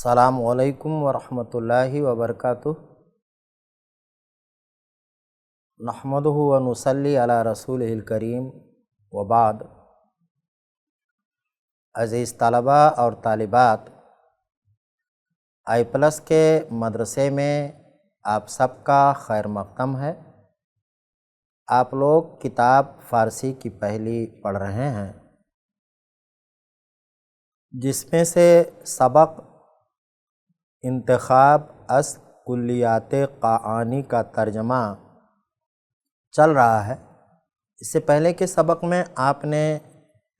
السلام علیکم ورحمۃ اللہ وبرکاتہ۔ نحمدہ ونصلی علی رسولہ الکریم وبعد۔ عزیز طلباء اور طالبات، آئی پلس کے مدرسے میں آپ سب کا خیر مقدم ہے۔ آپ لوگ کتاب فارسی کی پہلی پڑھ رہے ہیں، جس میں سے سبق انتخاب از کلیات قاآنی کا ترجمہ چل رہا ہے۔ اس سے پہلے کے سبق میں آپ نے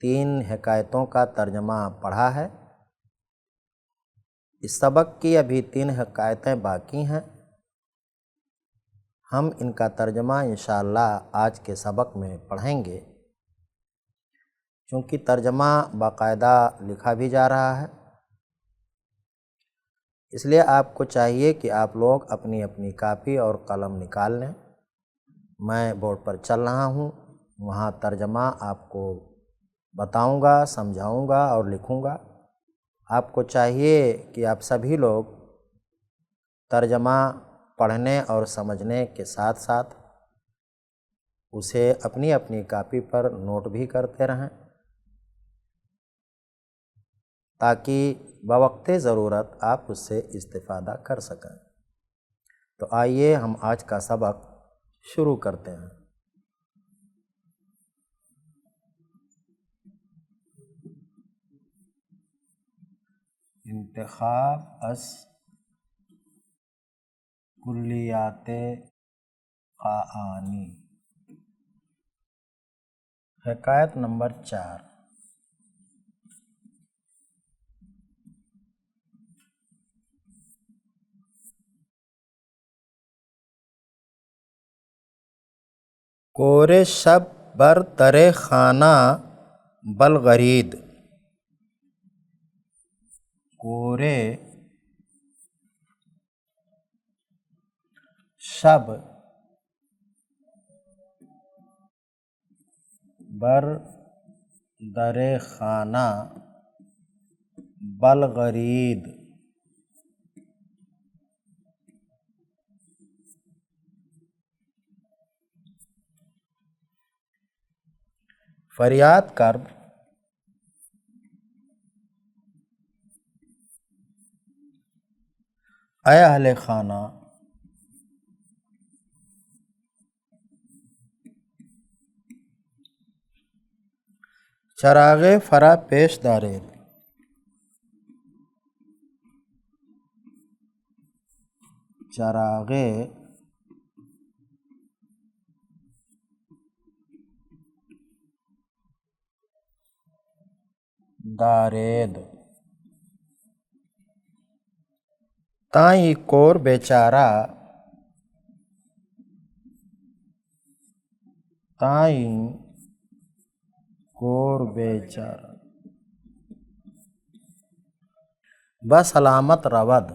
3 حکایتوں کا ترجمہ پڑھا ہے۔ اس سبق کی ابھی 3 حکایتیں باقی ہیں۔ ہم ان کا ترجمہ انشاءاللہ آج کے سبق میں پڑھیں گے، چونکہ ترجمہ باقاعدہ لکھا بھی جا رہا ہے، اس لیے آپ کو چاہیے کہ آپ لوگ اپنی اپنی کاپی اور قلم نکال لیں۔ میں بورڈ پر چل رہا ہوں، وہاں ترجمہ آپ کو بتاؤں گا، سمجھاؤں گا اور لکھوں گا۔ آپ کو چاہیے کہ آپ سبھی لوگ ترجمہ پڑھنے اور سمجھنے کے ساتھ ساتھ اسے اپنی اپنی کاپی پر نوٹ بھی کرتے رہیں، تاکہ بوقت ضرورت آپ اس سے استفادہ کر سکیں۔ تو آئیے ہم آج کا سبق شروع کرتے ہیں۔ انتخاب از کلیات قاآنی، حکایت نمبر 4۔ کور شب بر در خانہ بلغرید۔ کور شب بر در خانہ بلغرید۔ فریاد کرد اے اہل خانہ، چراغ فرا پیش دارید۔ چراغ دارید۔ تائیں کور بیچارہ، تائیں کور بیچارہ بسلامت رود۔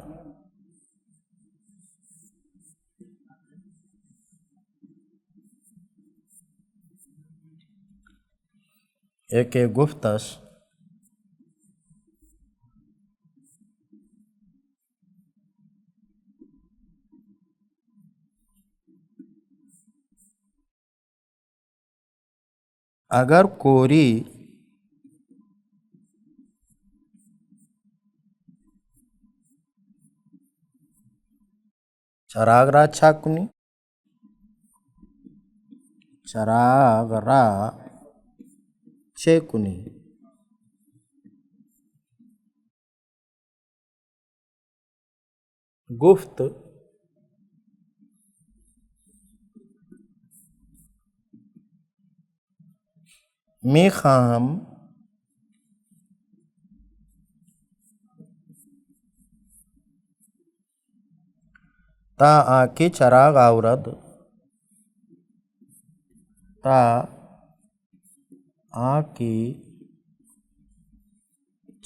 ایک گفتش اگر کوری چراغ را چھا کنی، چراغ را چھے کنی۔ گفت می خواهم تا آنکه چراغ آورد، تا آنکه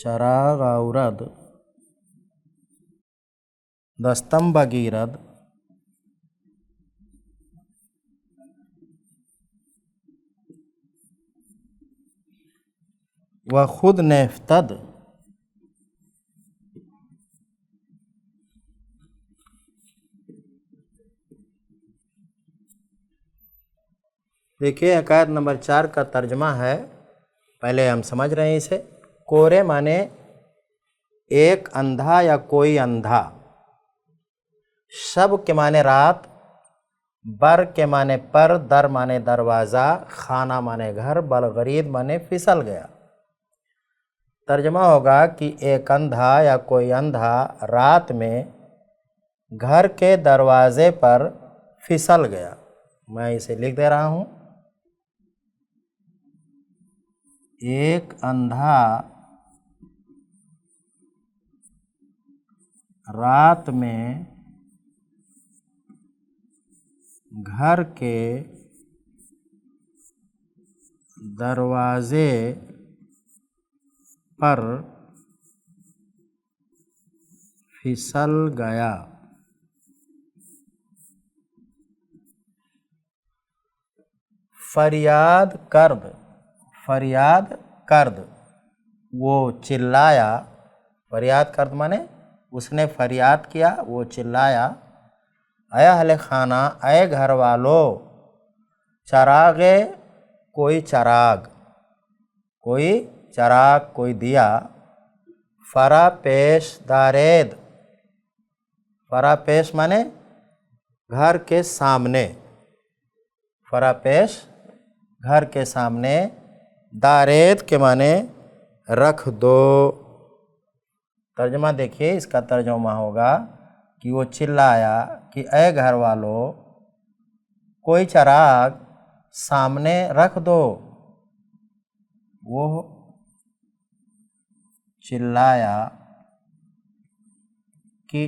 چراغ آورد، دستم بگیرد، و خود نیفتد، دیکھیے حکایت نمبر 4 کا ترجمہ ہے، پہلے ہم سمجھ رہے ہیں اسے۔ کورے مانے ایک اندھا یا کوئی اندھا، شب کے معنی رات، بر کے معنی پر، در معنی دروازہ، خانہ معنی گھر، بلغرید معنی پھسل گیا۔ ترجمہ ہوگا کہ ایک اندھا یا کوئی اندھا رات میں گھر کے دروازے پر پھسل گیا۔ میں اسے لکھ دے رہا ہوں۔ ایک اندھا رات میں گھر کے دروازے پر پھسل گیا۔ فریاد کرد، فریاد کرد، وہ چلایا، فریاد کرد مانے اس نے فریاد کیا، وہ چلایا، اے اہل خانہ، اے گھر والو، چراغ، کوئی چراغ، کوئی چراغ، کوئی دیا، فرا پیش دارید، فرا پیش مانے گھر کے سامنے، فرا پیش گھر کے سامنے، دارید کے معنی رکھ دو۔ ترجمہ دیکھیے، اس کا ترجمہ ہوگا کہ وہ چلایا کہ اے گھر والو، کوئی چراغ سامنے رکھ دو۔ وہ چلایا کہ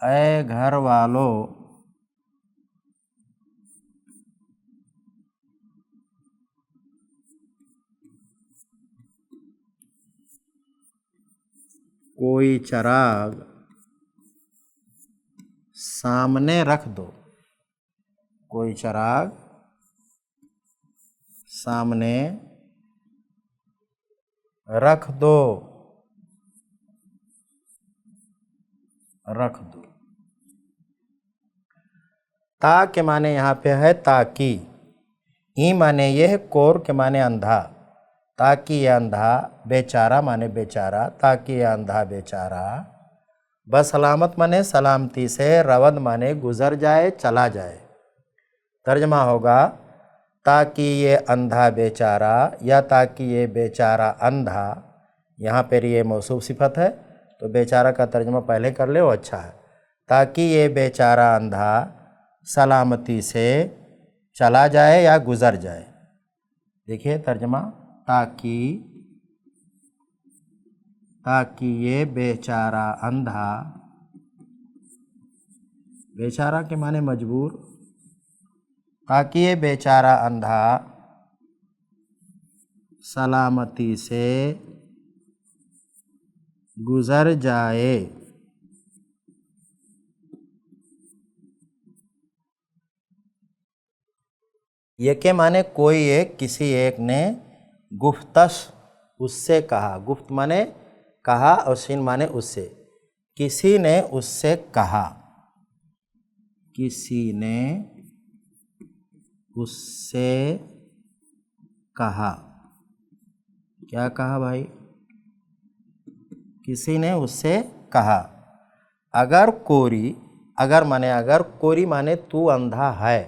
اے گھر والو، کوئی چراغ سامنے رکھ دو، کوئی چراغ سامنے رکھ دو، رکھ دو۔ تا کے معنی یہاں پہ ہے تاکہ، ای معنی یہ ہے، کور کے معنی اندھا، تاکہ یہ اندھا، بیچارہ معنی بیچارہ، تاکہ یہ اندھا بیچارہ، بسلامت معنی سلامتی سے، رود معنی گزر جائے، چلا جائے۔ ترجمہ ہوگا تاکہ یہ اندھا بیچارہ، یا تاکہ یہ بیچارہ اندھا، یہاں پر یہ موصوف صفت ہے تو بیچارہ کا ترجمہ پہلے کر لے، وہ اچھا ہے۔ تاکہ یہ بیچارہ اندھا سلامتی سے چلا جائے یا گزر جائے۔ دیکھیے ترجمہ، تاکہ یہ بیچارہ اندھا، بیچارہ کے معنی مجبور، تاکہ یہ بیچارہ اندھا سلامتی سے گزر جائے۔ یہ کے معنی کوئی ایک، کسی ایک نے، گفتش اس سے کہا، گفت معنی کہا اور سین معنی اس سے، کسی نے اس سے کہا، کسی نے اس سے کہا، کیا کہا بھائی؟ کسی نے اس سے کہا۔ اگر کوری، اگر معنی اگر، کوری معنی تو اندھا ہے،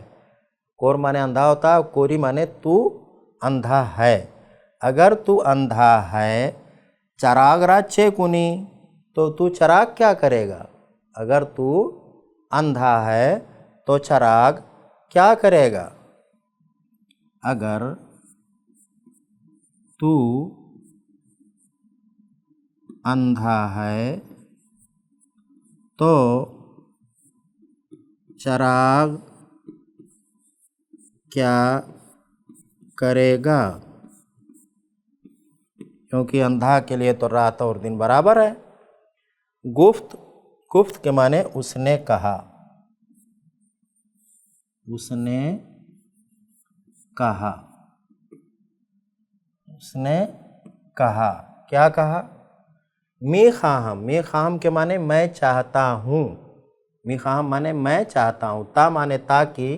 کور معنی اندھا ہوتا ہے، کوری معنی تو اندھا ہے۔ اگر تو اندھا ہے، چراغ راچے کنی، تو چراغ کیا کرے گا؟ اگر تو اندھا ہے تو چراغ کیا کرے گا؟ اگر تو اندھا ہے تو چراغ کیا کرے گا؟ کیونکہ اندھا کے لیے تو رات اور دن برابر ہے۔ گفت، گفت کے معنی اس نے کہا، اس نے کہا، اس نے کہا، کیا کہا؟ می خواہم، می خواہم کے معنی میں چاہتا ہوں، می خواہم معنی میں چاہتا ہوں، تا معنی تاکہ،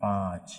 5।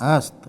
است,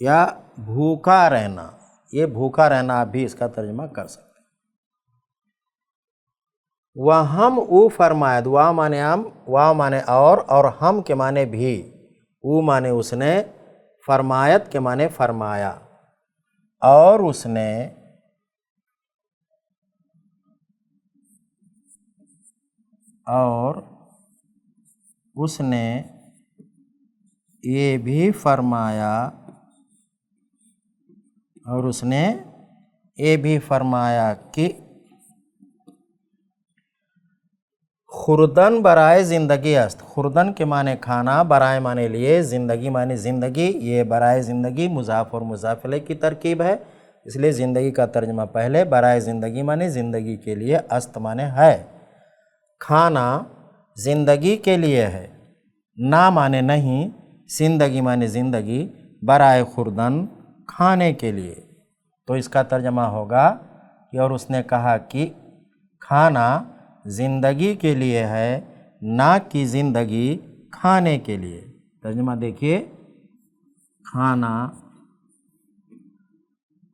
یا بھوکا رہنا، یہ بھوکا رہنا آپ بھی اس کا ترجمہ کر سکتے ہیں۔ وَہم او فرماید، وا مانے ہم، وا مانے اور ہم کے مانے بھی، او مانے اس نے، فرمایت کے مانے فرمایا، اور اس نے یہ بھی فرمایا، اور اس نے یہ بھی فرمایا کہ خوردن برائے زندگی است، خوردن کے معنی کھانا، برائے معنی لیے، زندگی معنی زندگی، یہ برائے زندگی مضاف اور مضاف الیہ کی ترکیب ہے، اس لیے زندگی کا ترجمہ پہلے، برائے زندگی معنی زندگی کے لیے، است معنی ہے، کھانا زندگی کے لیے ہے، نہ معنی نہیں، زندگی معنی زندگی، برائے خوردن کھانے کے لیے، تو اس کا ترجمہ ہوگا کہ اور اس نے کہا کہ کھانا زندگی کے لیے ہے، نہ کہ زندگی کھانے کے لیے۔ ترجمہ دیکھیے، کھانا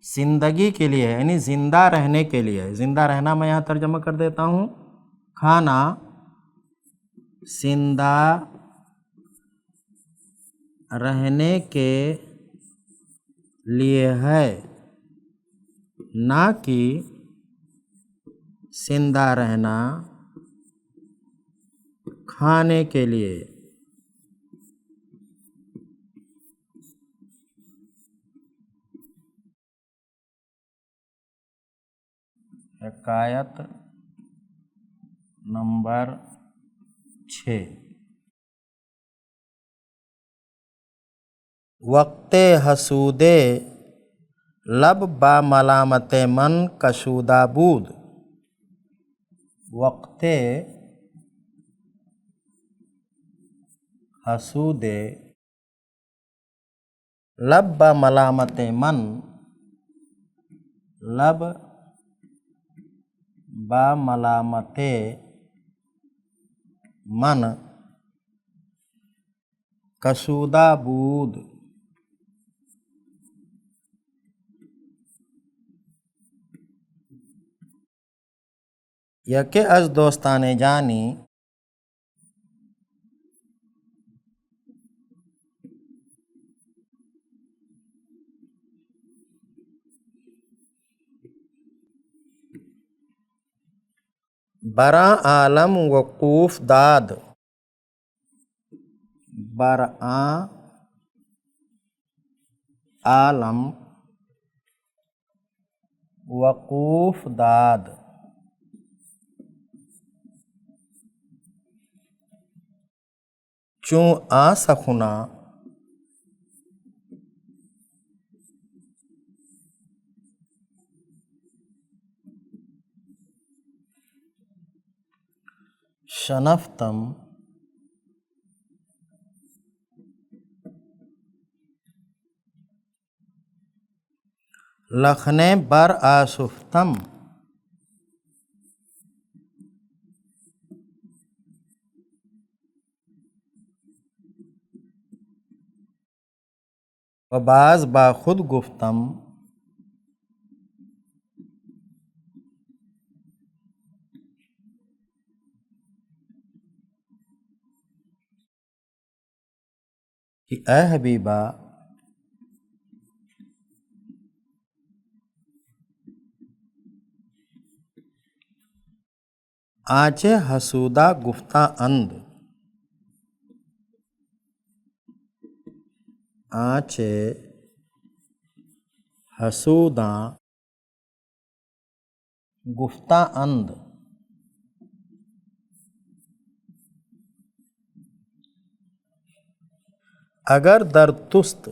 زندگی کے لیے ہے، یعنی زندہ رہنے کے لیے ہے، زندہ رہنا میں یہاں ترجمہ کر دیتا ہوں، کھانا زندہ رہنے کے لیے ہے، نہ کہ زندہ رہنا کھانے کے لیے۔ حکایت نمبر 6، وقت حسودے لب با ملامت من کشودہ بود، وقت حسودے لب با ملامت من، لب با ملامت من کشودہ بود، یکے از دوستان جانی براں عالم وقوف داد، براں عالم وقوف داد، چوں آ سخنا شنفتم لکھنے بر آشفتم، و باز با خود گفتم کہ اے حبیبہ آنچ حسودہ گفتہ اند، آنچ حسودہ گفتہ اند، اگر در تست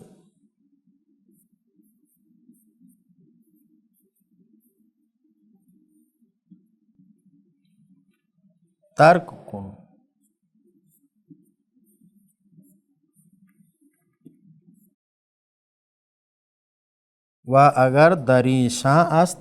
ترک کن، و اگر دریشاں است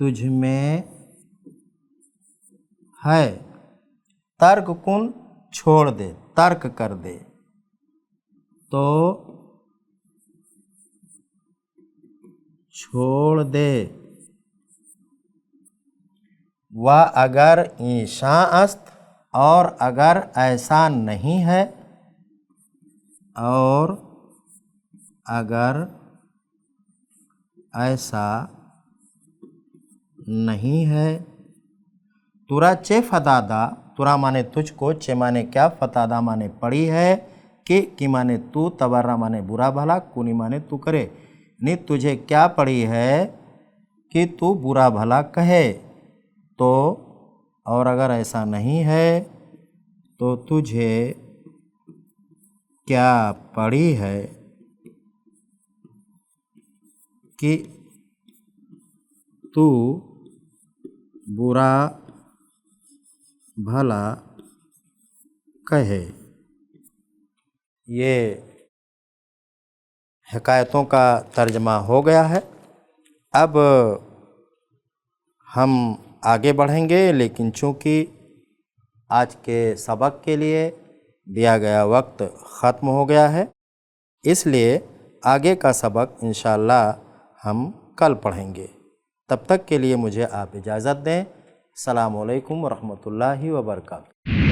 تجھ میں ہے، ترک کن چھوڑ دے، ترک کر دے، تو چھوڑ دے۔ و اگر ایشاں است، اور اگر ایسا نہیں ہے، اور اگر ایسا نہیں ہے، تورا چے فتادا، تورا مانے تجھ کو، چے مانے کیا، فتادا مانے پڑی ہے، کہ کی مانے تو، تبرہ مانے برا بھلا، کونی مانے تو کرے، یعنی تجھے کیا پڑی ہے کہ تو برا بھلا کہے، تو اور اگر ایسا نہیں ہے تو تجھے کیا پڑی ہے کہ تو برا بھلا کہے۔ یہ حکایتوں کا ترجمہ ہو گیا ہے۔ اب ہم آگے بڑھیں گے، لیکن چونکہ آج کے سبق کے لیے دیا گیا وقت ختم ہو گیا ہے، اس لیے آگے کا سبق انشاءاللہ ہم کل پڑھیں گے۔ تب تک کے لیے مجھے آپ اجازت دیں۔ السلام علیکم ورحمۃ اللہ وبرکاتہ۔